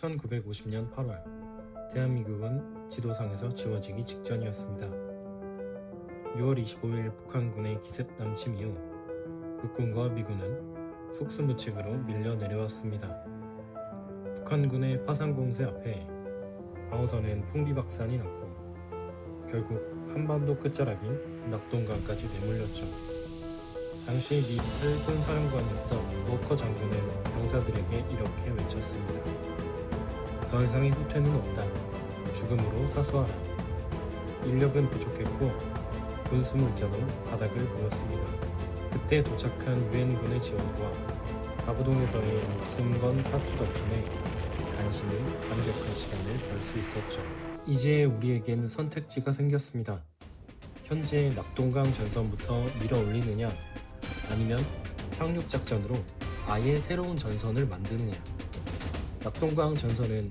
1950년 8월 대한민국은 지도상에서 지워지기 직전이었습니다. 6월 25일 북한군의 기습 남침 이후 국군과 미군은 속수무책으로 밀려 내려왔습니다. 북한군의 파상공세 앞에 방어선은 풍비박산이 났고 결국 한반도 끝자락인 낙동강까지 내몰렸죠. 당시 미 8군 사령관이었던 워커 장군은 병사들에게 이렇게 외쳤습니다. 더 이상의 후퇴는 없다. 죽음으로 사수하라. 인력은 부족했고 군수물자도 바닥을 보였습니다. 그때 도착한 유엔군의 지원과 다부동에서의 목숨건 사투 덕분에 간신히 반격할 시간을 벌 수 있었죠. 이제 우리에겐 선택지가 생겼습니다. 현재 낙동강 전선부터 밀어올리느냐 아니면 상륙작전으로 아예 새로운 전선을 만드느냐. 낙동강 전선은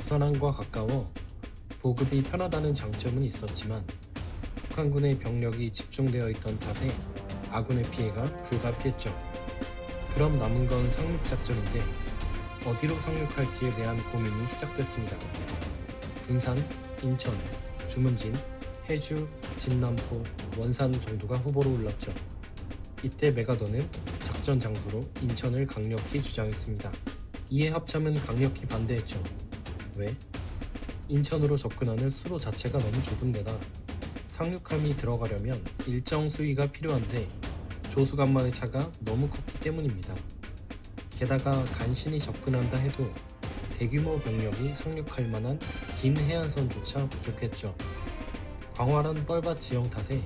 서남과 가까워 보급이 편하다는 장점은 있었지만 북한군의 병력이 집중되어 있던 탓에 아군의 피해가 불가피했죠. 그럼 남은 건 상륙작전인데 어디로 상륙할지에 대한 고민이 시작됐습니다. 군산, 인천, 주문진, 해주, 진남포, 원산 정도가 후보로 올랐죠. 이때 메가더는 작전 장소로 인천을 강력히 주장했습니다. 이에 합참은 강력히 반대했죠. 왜? 인천으로 접근하는 수로 자체가 너무 좁은 데다 상륙함이 들어가려면 일정 수위가 필요한데 조수간만의 차가 너무 컸기 때문입니다. 게다가 간신히 접근한다 해도 대규모 병력이 상륙할 만한 긴 해안선조차 부족했죠. 광활한 뻘밭 지형 탓에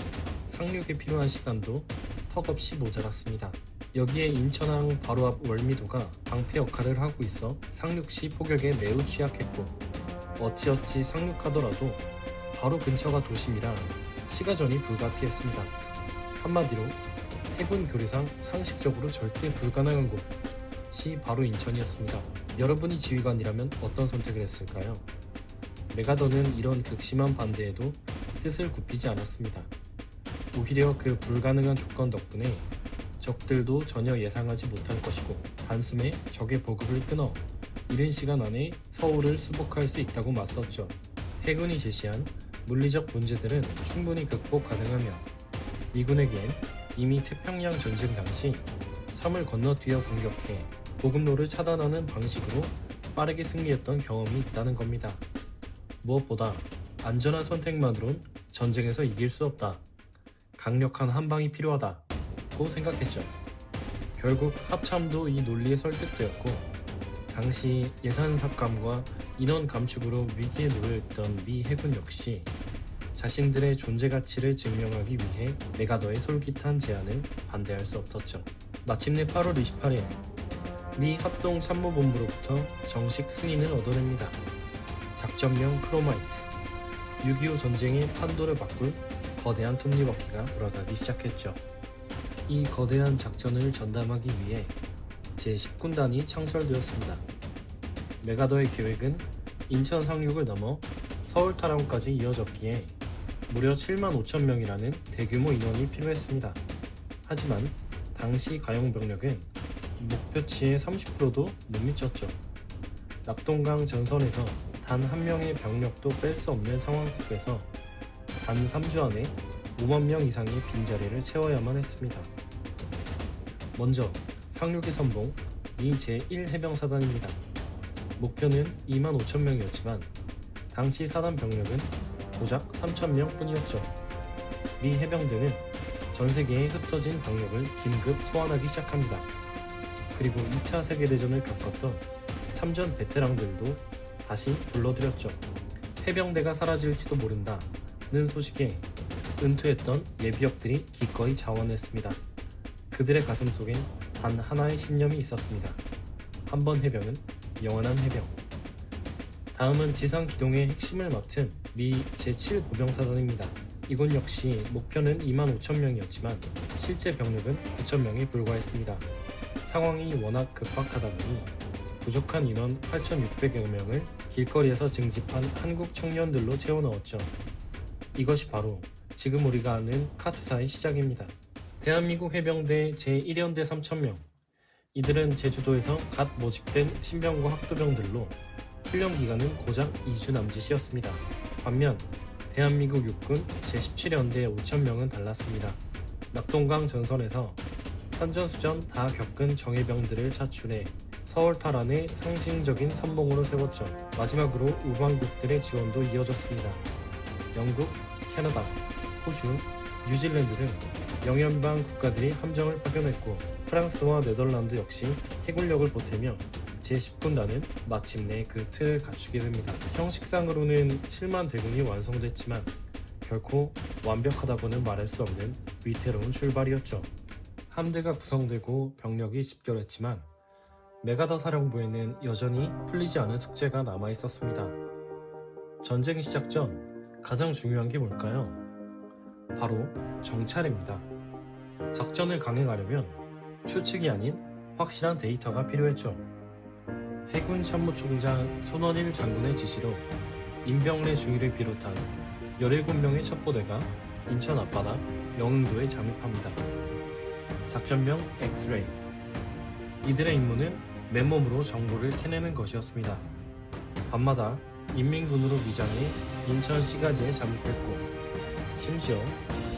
상륙에 필요한 시간도 턱없이 모자랐습니다. 여기에 인천항 바로 앞 월미도가 방패 역할을 하고 있어 상륙 시 포격에 매우 취약했고 어찌어찌 상륙하더라도 바로 근처가 도심이라 시가전이 불가피했습니다. 한마디로 해군 교리상 상식적으로 절대 불가능한 곳이 바로 인천이었습니다. 여러분이 지휘관이라면 어떤 선택을 했을까요? 메가더는 이런 극심한 반대에도 뜻을 굽히지 않았습니다. 오히려 그 불가능한 조건 덕분에 적들도 전혀 예상하지 못할 것이고 단숨에 적의 보급을 끊어 이른 시간 안에 서울을 수복할 수 있다고 맞섰죠. 해군이 제시한 물리적 문제들은 충분히 극복 가능하며 미군에겐 이미 태평양 전쟁 당시 섬을 건너뛰어 공격해 보급로를 차단하는 방식으로 빠르게 승리했던 경험이 있다는 겁니다. 무엇보다 안전한 선택만으론 전쟁에서 이길 수 없다. 강력한 한방이 필요하다고 생각했죠. 결국 합참도 이 논리에 설득되었고 당시 예산 삭감과 인원 감축으로 위기에 놓여있던 미 해군 역시 자신들의 존재 가치를 증명하기 위해 메가더의 솔깃한 제안을 반대할 수 없었죠. 마침내 8월 28일 미 합동참모본부로부터 정식 승인을 얻어냅니다. 작전명 크로마이트 6.25 전쟁의 판도를 바꿀 거대한 톱니바퀴가 돌아가기 시작했죠. 이 거대한 작전을 전담하기 위해 제10군단이 창설되었습니다. 메가더의 계획은 인천 상륙을 넘어 서울 탈환까지 이어졌기에 무려 7만 5천 명이라는 대규모 인원이 필요했습니다. 하지만 당시 가용 병력은 목표치의 30%도 못 미쳤죠. 낙동강 전선에서 단 한 명의 병력도 뺄 수 없는 상황 속에서 단 3주 안에 5만 명 이상의 빈자리를 채워야만 했습니다. 먼저 상륙의 선봉 미 제1해병사단입니다. 목표는 2만 5천 명이었지만 당시 사단 병력은 고작 3천 명 뿐이었죠. 미 해병대는 전 세계에 흩어진 병력을 긴급 소환하기 시작합니다. 그리고 2차 세계대전을 겪었던 참전 베테랑들도 다시 불러들였죠. 해병대가 사라질지도 모른다는 소식에 은퇴했던 예비역들이 기꺼이 자원했습니다. 그들의 가슴 속엔 단 하나의 신념이 있었습니다. 한 번 해병은 영원한 해병. 다음은 지상 기동의 핵심을 맡은 미 제7보병사단입니다. 이곳 역시 목표는 2만 5천 명이었지만 실제 병력은 9천 명에 불과했습니다. 상황이 워낙 급박하다 보니 부족한 인원 8,600여 명을 길거리에서 징집한 한국 청년들로 채워 넣었죠. 이것이 바로 지금 우리가 아는 카투사의 시작입니다. 대한민국 해병대 제1연대 3,000명. 이들은 제주도에서 갓 모집된 신병과 학도병들로 훈련 기간은 고작 2주 남짓이었습니다. 반면 대한민국 육군 제17연대 5,000명은 달랐습니다. 낙동강 전선에서 산전수전 다 겪은 정예병들을 차출해 서울 탈환의 상징적인 선봉으로 세웠죠. 마지막으로 우방국들의 지원도 이어졌습니다. 영국, 캐나다, 호주, 뉴질랜드 등 영연방 국가들이 함정을 파견했고 프랑스와 네덜란드 역시 해군력을 보태며 제10군단은 마침내 그 틀을 갖추게 됩니다. 형식상으로는 7만 대군이 완성됐지만 결코 완벽하다고는 말할 수 없는 위태로운 출발이었죠. 함대가 구성되고 병력이 집결했지만 메가더 사령부에는 여전히 풀리지 않은 숙제가 남아 있었습니다. 전쟁 시작 전 가장 중요한 게 뭘까요? 바로 정찰입니다. 작전을 강행하려면 추측이 아닌 확실한 데이터가 필요했죠. 해군 참모총장 손원일 장군의 지시로 임병래 중위를 비롯한 17명의 첩보대가 인천 앞바다 영흥도에 잠입합니다. 작전명 엑스레이. 이들의 임무는 맨몸으로 정보를 캐내는 것이었습니다. 밤마다 인민군으로 위장해 인천 시가지에 잠입했고 심지어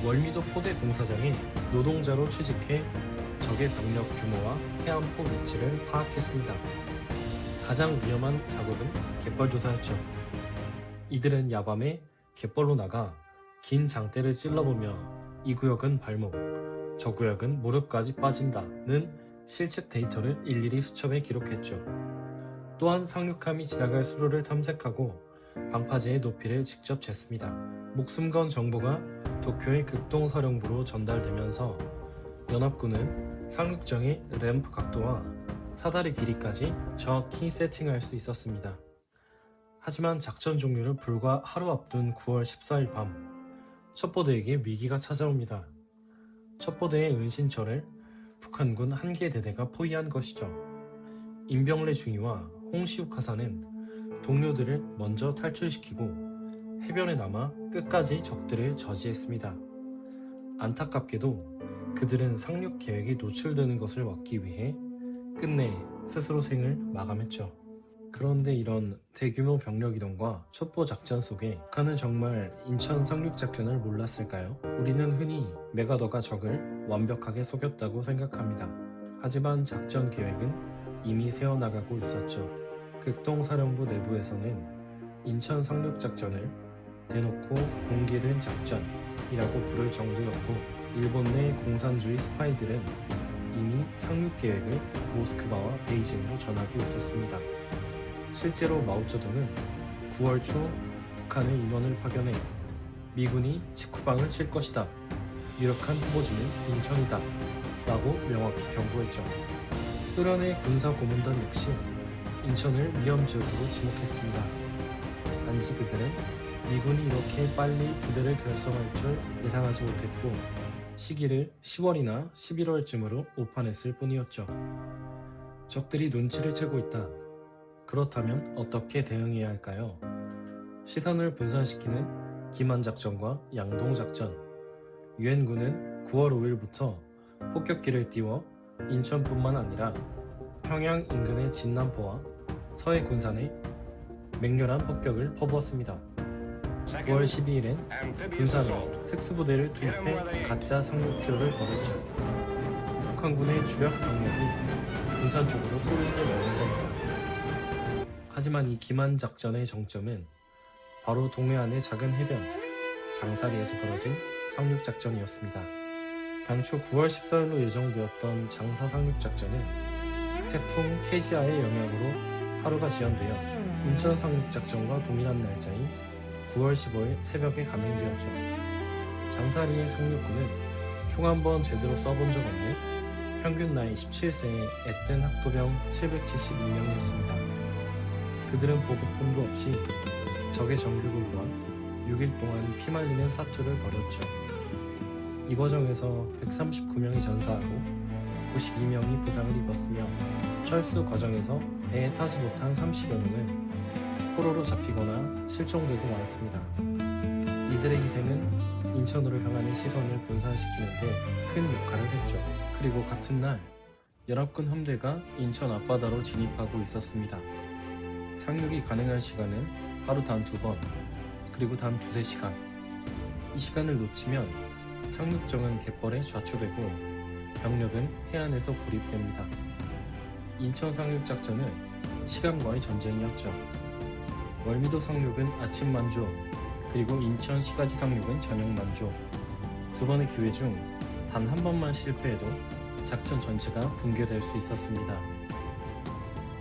월미도 포대 공사장에 노동자로 취직해 적의 병력 규모와 해안포 위치를 파악했습니다. 가장 위험한 작업은 갯벌 조사였죠. 이들은 야밤에 갯벌로 나가 긴 장대를 찔러보며 이 구역은 발목, 저 구역은 무릎까지 빠진다는 실측 데이터를 일일이 수첩에 기록했죠. 또한 상륙함이 지나갈 수로를 탐색하고 방파제의 높이를 직접 쟀습니다. 목숨 건 정보가 도쿄의 극동사령부로 전달되면서 연합군은 상륙정의 램프 각도와 사다리 길이까지 정확히 세팅할 수 있었습니다. 하지만 작전 종료를 불과 하루 앞둔 9월 14일 밤 첩보대에게 위기가 찾아옵니다. 첩보대의 은신처를 북한군 한 개 대대가 포위한 것이죠. 임병래 중위와 홍시욱 하사는 동료들을 먼저 탈출시키고 해변에 남아 끝까지 적들을 저지했습니다. 안타깝게도 그들은 상륙 계획이 노출되는 것을 막기 위해 끝내 스스로 생을 마감했죠. 그런데 이런 대규모 병력 이동과 첩보 작전 속에 북한은 정말 인천 상륙 작전을 몰랐을까요? 우리는 흔히 메가더가 적을 완벽하게 속였다고 생각합니다. 하지만 작전 계획은 이미 세워나가고 있었죠. 극동사령부 내부에서는 인천 상륙 작전을 대놓고 공개된 작전이라고 부를 정도였고 일본 내 공산주의 스파이들은 이미 상륙 계획을 모스크바와 베이징으로 전하고 있었습니다. 실제로 마오쩌둥은 9월 초 북한의 인원을 파견해 미군이 직후방을 칠 것이다. 유력한 후보지는 인천이다. 라고 명확히 경고했죠. 소련의 군사고문단 역시 인천을 위험지역으로 지목했습니다. 단지 그들은 미군이 이렇게 빨리 부대를 결성할 줄 예상하지 못했고 시기를 10월이나 11월쯤으로 오판했을 뿐이었죠. 적들이 눈치를 채고 있다. 그렇다면 어떻게 대응해야 할까요? 시선을 분산시키는 기만작전과 양동작전. 유엔군은 9월 5일부터 폭격기를 띄워 인천뿐만 아니라 평양 인근의 진남포와 서해 군산에 맹렬한 폭격을 퍼부었습니다. 9월 12일엔 군산에 특수부대를 투입해 가짜 상륙쇼를 벌였죠. 북한군의 주력 병력이 군산 쪽으로 쏠리게 만든 겁니다. 하지만 이 기만작전의 정점은 바로 동해안의 작은 해변, 장사리에서 벌어진 상륙작전이었습니다. 당초 9월 14일로 예정되었던 장사 상륙작전은 태풍 케지아의 영향으로 하루가 지연되어 인천 상륙작전과 동일한 날짜인 9월 15일 새벽에 감행되었죠. 장사리의 상륙군은 총 한 번 제대로 써본 적 없는 평균 나이 17세의 앳된 학도병 772명이었습니다. 그들은 보급품도 없이 적의 정규군과 6일 동안 피말리는 사투를 벌였죠. 이 과정에서 139명이 전사하고 92명이 부상을 입었으며 철수 과정에서 배에 타지 못한 30여 명은 포로로 잡히거나 실종되고 말았습니다. 이들의 희생은 인천으로 향하는 시선을 분산시키는 데 큰 역할을 했죠. 그리고 같은 날 연합군 함대가 인천 앞바다로 진입하고 있었습니다. 상륙이 가능한 시간은 하루 단 2번, 그리고 단 2~3시간. 이 시간을 놓치면 상륙정은 갯벌에 좌초되고 병력은 해안에서 고립됩니다. 인천 상륙 작전은 시간과의 전쟁이었죠. 월미도 상륙은 아침 만조, 그리고 인천 시가지 상륙은 저녁 만조. 두 번의 기회 중 단 한 번만 실패해도 작전 전체가 붕괴될 수 있었습니다.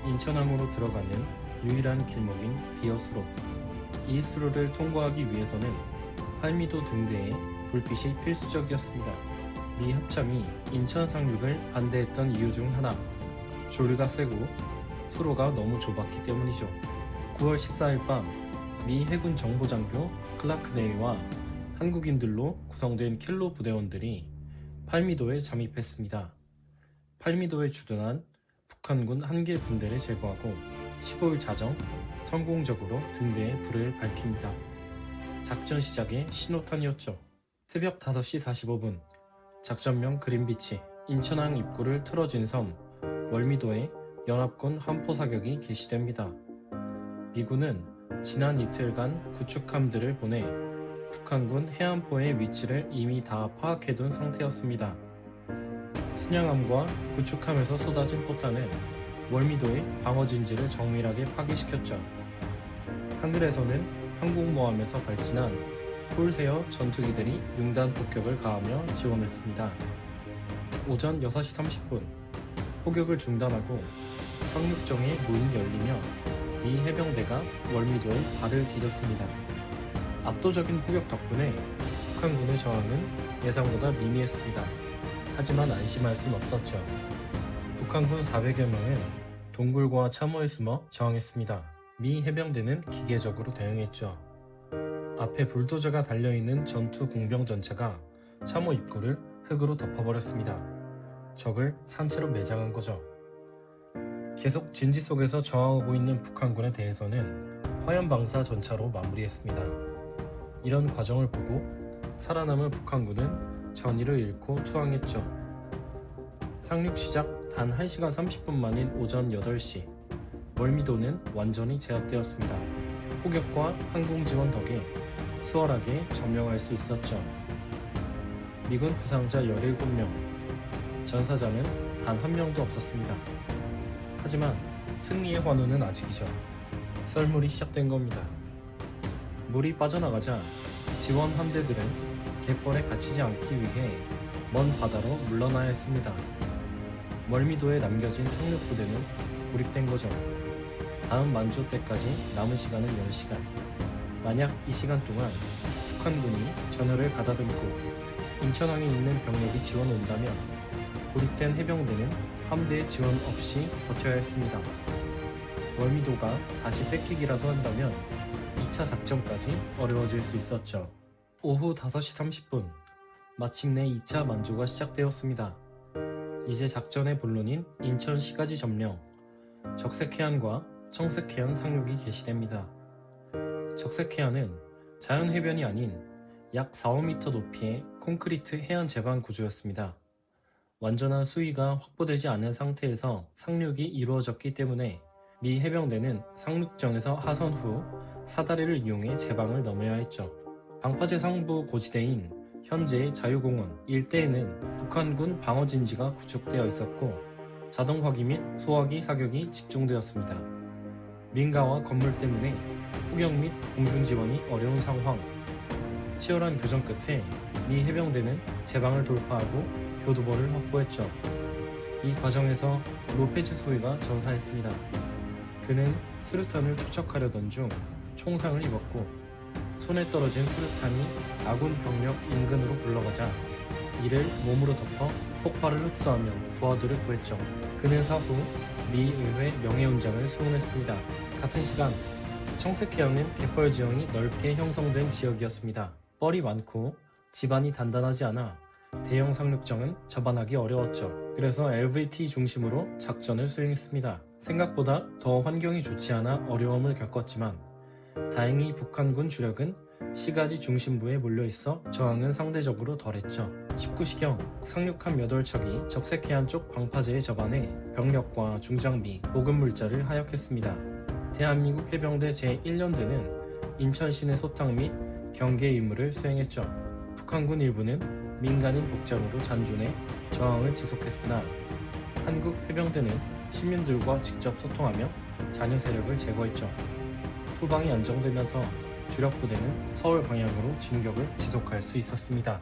인천항으로 들어가는 유일한 길목인 비어수로. 이 수로를 통과하기 위해서는 활미도 등대에 불빛이 필수적이었습니다. 미 합참이 인천 상륙을 반대했던 이유 중 하나, 조류가 세고 수로가 너무 좁았기 때문이죠. 9월 14일 밤 미 해군 정보장교 클라크 네이와 한국인들로 구성된 킬로 부대원들이 팔미도에 잠입했습니다. 팔미도에 주둔한 북한군 한 개 분대를 제거하고 15일 자정 성공적으로 등대에 불을 밝힙니다. 작전 시작의 신호탄이었죠. 새벽 5시 45분 작전명 그린비치 인천항 입구를 틀어진 섬 월미도에 연합군 함포 사격이 개시됩니다. 미군은 지난 이틀간 구축함들을 보내 북한군 해안포의 위치를 이미 다 파악해둔 상태였습니다. 순양함과 구축함에서 쏟아진 포탄은 월미도의 방어진지를 정밀하게 파괴시켰죠. 하늘에서는 항공모함에서 발진한 폴세어 전투기들이 융단 폭격을 가하며 지원했습니다. 오전 6시 30분 포격을 중단하고 상륙정의 문이 열리며 미 해병대가 월미도에 발을 디뎠습니다. 압도적인 포격 덕분에 북한군의 저항은 예상보다 미미했습니다. 하지만 안심할 순 없었죠. 북한군 400여 명은 동굴과 참호에 숨어 저항했습니다. 미 해병대는 기계적으로 대응했죠. 앞에 불도저가 달려있는 전투 공병 전차가 참호 입구를 흙으로 덮어버렸습니다. 적을 산채로 매장한 거죠. 계속 진지 속에서 저항하고 있는 북한군에 대해서는 화염방사 전차로 마무리했습니다. 이런 과정을 보고 살아남은 북한군은 전의를 잃고 투항했죠. 상륙 시작 단 1시간 30분 만인 오전 8시 월미도는 완전히 제압되었습니다. 포격과 항공 지원 덕에 수월하게 점령할 수 있었죠. 미군 부상자 17명, 전사자는 단 1명도 없었습니다. 하지만 승리의 환호는 아직이죠. 썰물이 시작된 겁니다. 물이 빠져나가자 지원 함대들은 갯벌에 갇히지 않기 위해 먼 바다로 물러나야 했습니다. 월미도에 남겨진 상륙부대는 고립된 거죠. 다음 만조 때까지 남은 시간은 10시간. 만약 이 시간 동안 북한군이 전열을 가다듬고 인천항에 있는 병력이 지원 온다면 고립된 해병대는 함대의 지원 없이 버텨야 했습니다. 월미도가 다시 뺏기기라도 한다면 2차 작전까지 어려워질 수 있었죠. 오후 5시 30분 마침내 2차 만조가 시작되었습니다. 이제 작전의 본론인 인천 시가지 점령, 적색해안과 청색해안 상륙이 개시됩니다. 적색해안은 자연해변이 아닌 약 4~5m 높이의 콘크리트 해안 제반 구조였습니다. 완전한 수위가 확보되지 않은 상태에서 상륙이 이루어졌기 때문에 미 해병대는 상륙정에서 하선 후 사다리를 이용해 제방을 넘어야 했죠. 방파제 상부 고지대인 현재의 자유공원 일대에는 북한군 방어진지가 구축되어 있었고 자동 화기 및 소화기 사격이 집중되었습니다. 민가와 건물 때문에 포격 및 공중 지원이 어려운 상황. 치열한 교전 끝에 미 해병대는 제방을 돌파하고 교두보를 확보했죠. 이 과정에서 로페즈 소위가 전사했습니다. 그는 수류탄을 투척하려던 중 총상을 입었고 손에 떨어진 수류탄이 아군 병력 인근으로 굴러가자 이를 몸으로 덮어 폭발을 흡수하며 부하들을 구했죠. 그는 사후 미 의회 명예훈장을 수혼했습니다. 같은 시간 청색해안은 갯벌 지형이 넓게 형성된 지역이었습니다. 뻘이 많고 지반이 단단하지 않아 대형 상륙정은 접안하기 어려웠죠. 그래서 LVT 중심으로 작전을 수행했습니다. 생각보다 더 환경이 좋지 않아 어려움을 겪었지만 다행히 북한군 주력은 시가지 중심부에 몰려있어 저항은 상대적으로 덜했죠. 19시경 상륙함 8척이 적색해안 쪽 방파제에 접안해 병력과 중장비, 보급물자를 하역했습니다. 대한민국 해병대 제1연대는 인천시내 소탕 및 경계 임무를 수행했죠. 북한군 일부는 민간인 복장으로 잔존해 저항을 지속했으나 한국 해병대는 시민들과 직접 소통하며 잔여 세력을 제거했죠. 후방이 안정되면서 주력 부대는 서울 방향으로 진격을 지속할 수 있었습니다.